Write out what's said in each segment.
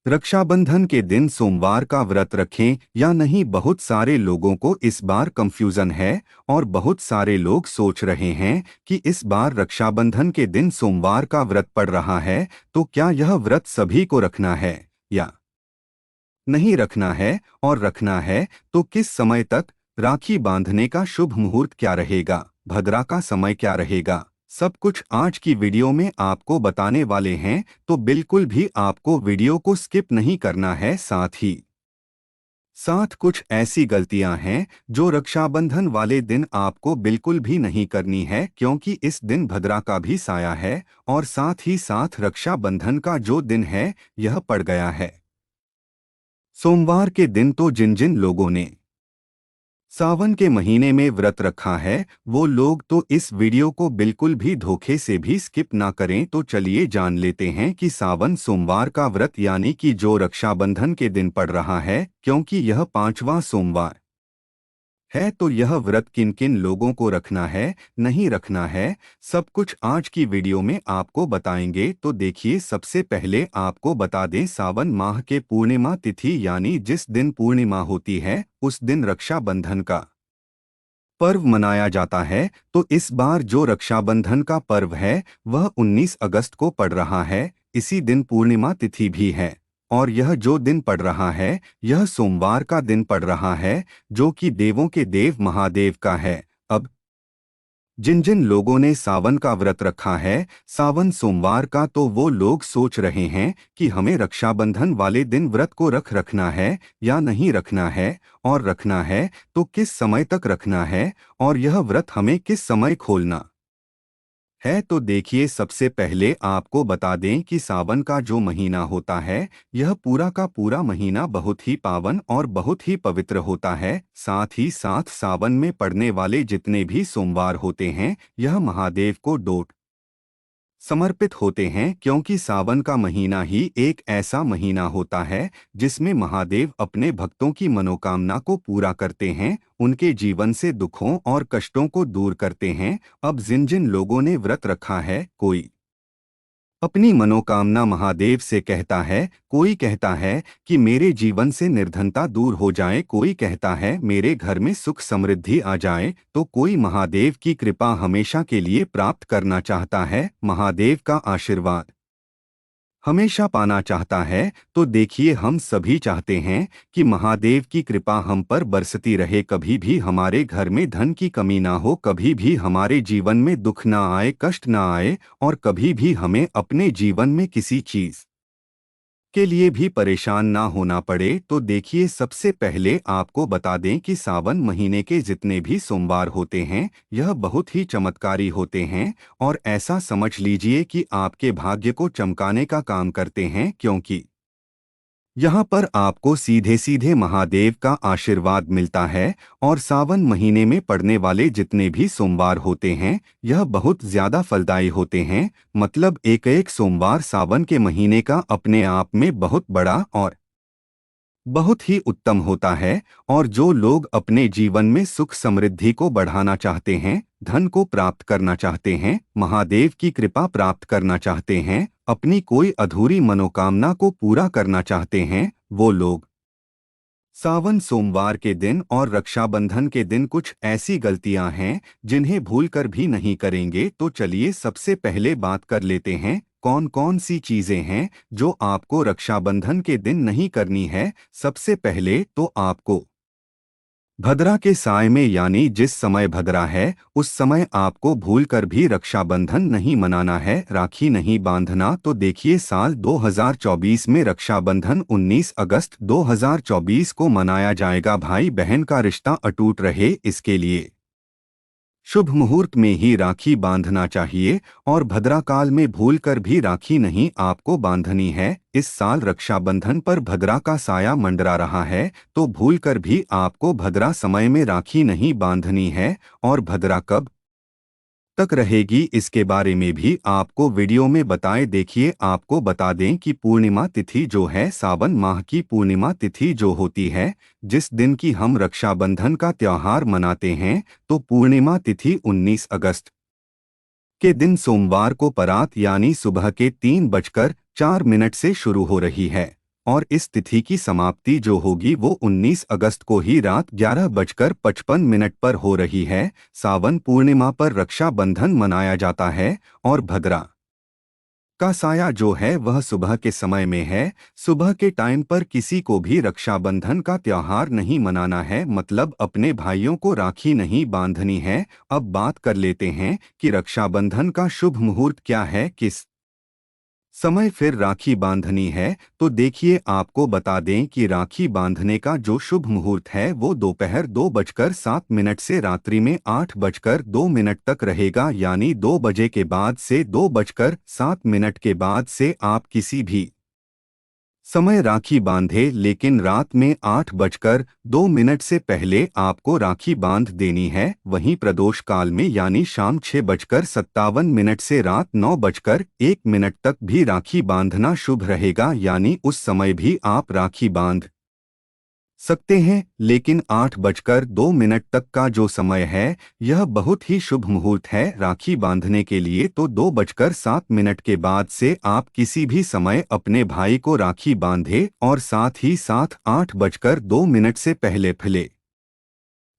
रक्षाबंधन के दिन सोमवार का व्रत रखें या नहीं, बहुत सारे लोगों को इस बार कंफ्यूजन है और बहुत सारे लोग सोच रहे हैं कि इस बार रक्षाबंधन के दिन सोमवार का व्रत पड़ रहा है, तो क्या यह व्रत सभी को रखना है या नहीं रखना है, और रखना है तो किस समय तक। राखी बांधने का शुभ मुहूर्त क्या रहेगा, भद्रा का समय क्या रहेगा, सब कुछ आज की वीडियो में आपको बताने वाले हैं, तो बिल्कुल भी आपको वीडियो को स्किप नहीं करना है। साथ कुछ ऐसी गलतियां हैं जो रक्षाबंधन वाले दिन आपको बिल्कुल भी नहीं करनी है, क्योंकि इस दिन भद्रा का भी साया है और साथ ही साथ रक्षाबंधन का जो दिन है यह पड़ गया है सोमवार के दिन। तो जिन जिन लोगों ने सावन के महीने में व्रत रखा है वो लोग तो इस वीडियो को बिल्कुल भी धोखे से भी स्किप ना करें। तो चलिए जान लेते हैं कि सावन सोमवार का व्रत यानी कि जो रक्षाबंधन के दिन पड़ रहा है, क्योंकि यह पांचवां सोमवार है, तो यह व्रत किन किन लोगों को रखना है, नहीं रखना है, सब कुछ आज की वीडियो में आपको बताएंगे। तो देखिए, सबसे पहले आपको बता दें, सावन माह के पूर्णिमा तिथि यानी जिस दिन पूर्णिमा होती है उस दिन रक्षाबंधन का पर्व मनाया जाता है। तो इस बार जो रक्षाबंधन का पर्व है वह 19 अगस्त को पड़ रहा है। इसी दिन पूर्णिमा तिथि भी है और यह जो दिन पड़ रहा है यह सोमवार का दिन पड़ रहा है, जो कि देवों के देव महादेव का है। अब जिन जिन लोगों ने सावन का व्रत रखा है सावन सोमवार का, तो वो लोग सोच रहे हैं कि हमें रक्षाबंधन वाले दिन व्रत को रखना है या नहीं रखना है, और रखना है तो किस समय तक रखना है, और यह व्रत हमें किस समय खोलना है। तो देखिए, सबसे पहले आपको बता दें कि सावन का जो महीना होता है यह पूरा का पूरा महीना बहुत ही पावन और बहुत ही पवित्र होता है। साथ ही साथ सावन में पड़ने वाले जितने भी सोमवार होते हैं यह महादेव को डोट समर्पित होते हैं, क्योंकि सावन का महीना ही एक ऐसा महीना होता है जिसमें महादेव अपने भक्तों की मनोकामना को पूरा करते हैं, उनके जीवन से दुखों और कष्टों को दूर करते हैं। अब जिन जिन लोगों ने व्रत रखा है, कोई अपनी मनोकामना महादेव से कहता है, कोई कहता है कि मेरे जीवन से निर्धनता दूर हो जाए, कोई कहता है मेरे घर में सुख समृद्धि आ जाए, तो कोई महादेव की कृपा हमेशा के लिए प्राप्त करना चाहता है, महादेव का आशीर्वाद हमेशा पाना चाहता है। तो देखिए, हम सभी चाहते हैं कि महादेव की कृपा हम पर बरसती रहे, कभी भी हमारे घर में धन की कमी ना हो, कभी भी हमारे जीवन में दुख ना आए, कष्ट ना आए, और कभी भी हमें अपने जीवन में किसी चीज के लिए भी परेशान ना होना पड़े। तो देखिए, सबसे पहले आपको बता दें कि सावन महीने के जितने भी सोमवार होते हैं यह बहुत ही चमत्कारी होते हैं, और ऐसा समझ लीजिए कि आपके भाग्य को चमकाने का काम करते हैं, क्योंकि यहाँ पर आपको सीधे सीधे महादेव का आशीर्वाद मिलता है। और सावन महीने में पड़ने वाले जितने भी सोमवार होते हैं यह बहुत ज्यादा फलदायी होते हैं, मतलब एक एक सोमवार सावन के महीने का अपने आप में बहुत बड़ा और बहुत ही उत्तम होता है। और जो लोग अपने जीवन में सुख समृद्धि को बढ़ाना चाहते हैं, धन को प्राप्त करना चाहते हैं, महादेव की कृपा प्राप्त करना चाहते हैं, अपनी कोई अधूरी मनोकामना को पूरा करना चाहते हैं, वो लोग सावन सोमवार के दिन और रक्षाबंधन के दिन कुछ ऐसी गलतियां हैं जिन्हें भूलकर भी नहीं करेंगे। तो चलिए, सबसे पहले बात कर लेते हैं कौन कौन सी चीजें हैं जो आपको रक्षाबंधन के दिन नहीं करनी है। सबसे पहले तो आपको भद्रा के साय में यानी जिस समय भद्रा है उस समय आपको भूलकर भी रक्षाबंधन नहीं मनाना है, राखी नहीं बांधना। तो देखिए, साल 2024 में रक्षाबंधन 19 अगस्त 2024 को मनाया जाएगा। भाई बहन का रिश्ता अटूट रहे, इसके लिए शुभ मुहूर्त में ही राखी बांधना चाहिए, और भद्रा काल में भूलकर भी राखी नहीं आपको बांधनी है। इस साल रक्षाबंधन पर भद्रा का साया मंडरा रहा है, तो भूलकर भी आपको भद्रा समय में राखी नहीं बांधनी है। और भद्रा कब तक रहेगी इसके बारे में भी आपको वीडियो में बताए। देखिए, आपको बता दें कि पूर्णिमा तिथि जो है, सावन माह की पूर्णिमा तिथि जो होती है, जिस दिन की हम रक्षाबंधन का त्योहार मनाते हैं, तो पूर्णिमा तिथि 19 अगस्त के दिन सोमवार को परात यानी सुबह के 3:04 से शुरू हो रही है। और इस तिथि की समाप्ति जो होगी वो 19 अगस्त को ही रात 11:55 पर हो रही है। सावन पूर्णिमा पर रक्षाबंधन मनाया जाता है और भद्रा का साया जो है वह सुबह के समय में है। सुबह के टाइम पर किसी को भी रक्षाबंधन का त्योहार नहीं मनाना है, मतलब अपने भाइयों को राखी नहीं बांधनी है। अब बात कर लेते हैं कि रक्षाबंधन का शुभ मुहूर्त क्या है, किस समय फिर राखी बांधनी है। तो देखिए, आपको बता दें कि राखी बांधने का जो शुभ मुहूर्त है वो दोपहर 2:07 से रात्रि में 8:02 तक रहेगा, यानी 2 बजे के बाद से 2:07 के बाद से आप किसी भी समय राखी बांधे, लेकिन रात में 8:02 से पहले आपको राखी बांध देनी है। वहीं प्रदोष काल में यानी शाम 6:57 से रात 9:01 तक भी राखी बांधना शुभ रहेगा, यानी उस समय भी आप राखी बांध सकते हैं। लेकिन 8:02 तक का जो समय है यह बहुत ही शुभ मुहूर्त है राखी बांधने के लिए। तो 2:07 के बाद से आप किसी भी समय अपने भाई को राखी बांधे और साथ ही साथ 8:02 से पहले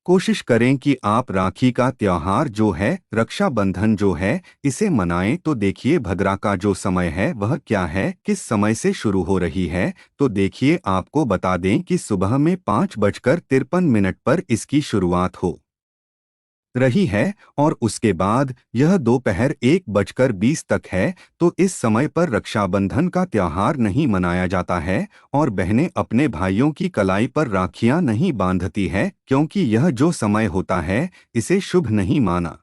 कोशिश करें कि आप राखी का त्योहार जो है, रक्षाबंधन जो है, इसे मनाएं। तो देखिए, भद्रा का जो समय है वह क्या है, किस समय से शुरू हो रही है। तो देखिए, आपको बता दें कि सुबह में 5:53 पर इसकी शुरुआत हो रही है और उसके बाद यह दोपहर 1:20 तक है। तो इस समय पर रक्षाबंधन का त्योहार नहीं मनाया जाता है और बहनें अपने भाइयों की कलाई पर राखियां नहीं बांधती है, क्योंकि यह जो समय होता है इसे शुभ नहीं माना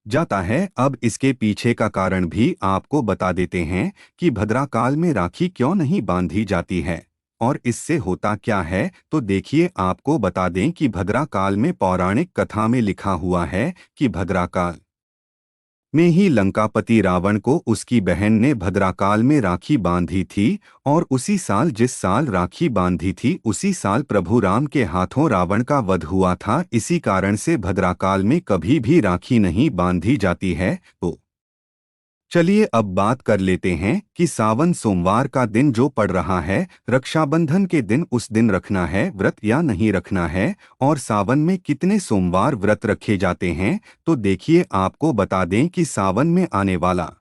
जाता है। अब इसके पीछे का कारण भी आपको बता देते हैं कि भद्रा काल में राखी क्यों नहीं बांधी जाती है और इससे होता क्या है। तो देखिए, आपको बता दें कि भद्रा काल में पौराणिक कथा में लिखा हुआ है कि भद्रा काल में ही लंकापति रावण को उसकी बहन ने भद्राकाल में राखी बांधी थी और उसी साल, जिस साल राखी बांधी थी, उसी साल प्रभु राम के हाथों रावण का वध हुआ था। इसी कारण से भद्राकाल में कभी भी राखी नहीं बांधी जाती है। तो चलिए अब बात कर लेते हैं कि सावन सोमवार का दिन जो पड़ रहा है, रक्षाबंधन के दिन, उस दिन रखना है व्रत या नहीं रखना है और सावन में कितने सोमवार व्रत रखे जाते हैं। तो देखिए, आपको बता दें कि सावन में आने वाला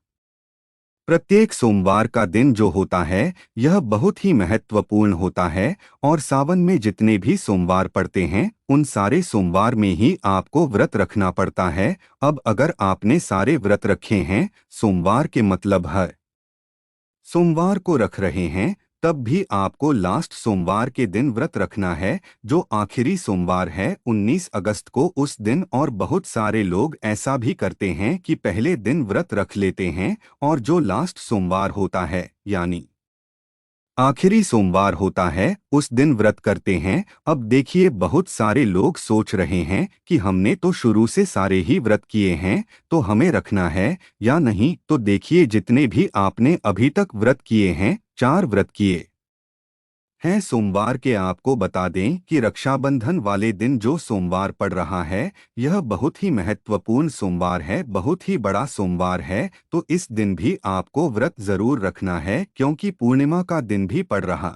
प्रत्येक सोमवार का दिन जो होता है यह बहुत ही महत्वपूर्ण होता है और सावन में जितने भी सोमवार पड़ते हैं उन सारे सोमवार में ही आपको व्रत रखना पड़ता है। अब अगर आपने सारे व्रत रखे हैं, सोमवार के मतलब है सोमवार को रख रहे हैं, तब भी आपको लास्ट सोमवार के दिन व्रत रखना है, जो आखिरी सोमवार है 19 अगस्त को, उस दिन। और बहुत सारे लोग ऐसा भी करते हैं कि पहले दिन व्रत रख लेते हैं और जो लास्ट सोमवार होता है यानी आखिरी सोमवार होता है उस दिन व्रत करते हैं। अब देखिए, बहुत सारे लोग सोच रहे हैं कि हमने तो शुरू से सारे ही व्रत किए हैं, तो हमें रखना है या नहीं। तो देखिए, जितने भी आपने अभी तक व्रत किए हैं, 4 व्रत किए हैं सोमवार के, आपको बता दें कि रक्षाबंधन वाले दिन जो सोमवार पड़ रहा है यह बहुत ही महत्वपूर्ण सोमवार है, बहुत ही बड़ा सोमवार है। तो इस दिन भी आपको व्रत जरूर रखना है, क्योंकि पूर्णिमा का दिन भी पड़ रहा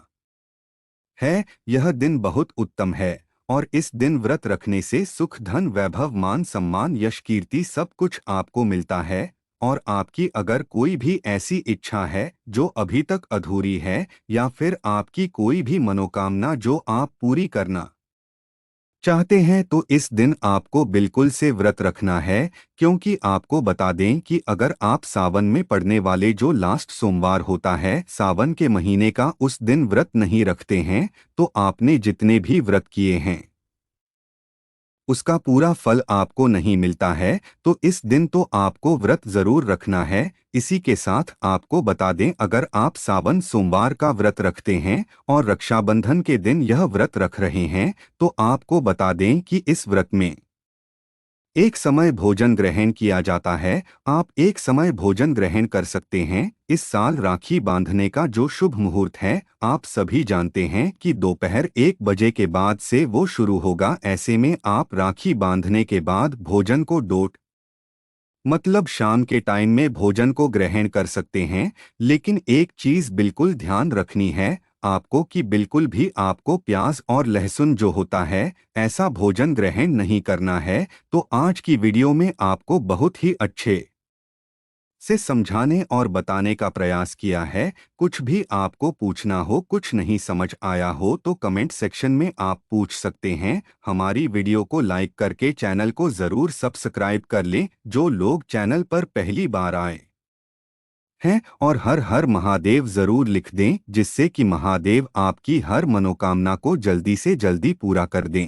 है। यह दिन बहुत उत्तम है और इस दिन व्रत रखने से सुख, धन, वैभव, मान सम्मान, यश, कीर्ति सब कुछ आपको मिलता है। और आपकी अगर कोई भी ऐसी इच्छा है जो अभी तक अधूरी है या फिर आपकी कोई भी मनोकामना जो आप पूरी करना चाहते हैं, तो इस दिन आपको बिल्कुल से व्रत रखना है। क्योंकि आपको बता दें कि अगर आप सावन में पड़ने वाले जो लास्ट सोमवार होता है सावन के महीने का, उस दिन व्रत नहीं रखते हैं, तो आपने जितने भी व्रत किए हैं उसका पूरा फल आपको नहीं मिलता है। तो इस दिन तो आपको व्रत जरूर रखना है। इसी के साथ आपको बता दें, अगर आप सावन सोमवार का व्रत रखते हैं और रक्षाबंधन के दिन यह व्रत रख रहे हैं, तो आपको बता दें कि इस व्रत में एक समय भोजन ग्रहण किया जाता है। आप एक समय भोजन ग्रहण कर सकते हैं। इस साल राखी बांधने का जो शुभ मुहूर्त है, आप सभी जानते हैं कि दोपहर 1 बजे के बाद से वो शुरू होगा। ऐसे में आप राखी बांधने के बाद भोजन को डोट मतलब शाम के टाइम में भोजन को ग्रहण कर सकते हैं। लेकिन एक चीज बिल्कुल ध्यान रखनी है, आपको कि बिल्कुल भी आपको प्याज और लहसुन जो होता है ऐसा भोजन ग्रहण नहीं करना है। तो आज की वीडियो में आपको बहुत ही अच्छे से समझाने और बताने का प्रयास किया है। कुछ भी आपको पूछना हो, कुछ नहीं समझ आया हो तो कमेंट सेक्शन में आप पूछ सकते हैं। हमारी वीडियो को लाइक करके चैनल को ज़रूर सब्सक्राइब कर लें जो लोग चैनल पर पहली बार आए हैं, और हर हर महादेव ज़रूर लिख दें जिससे कि महादेव आपकी हर मनोकामना को जल्दी से जल्दी पूरा कर दें।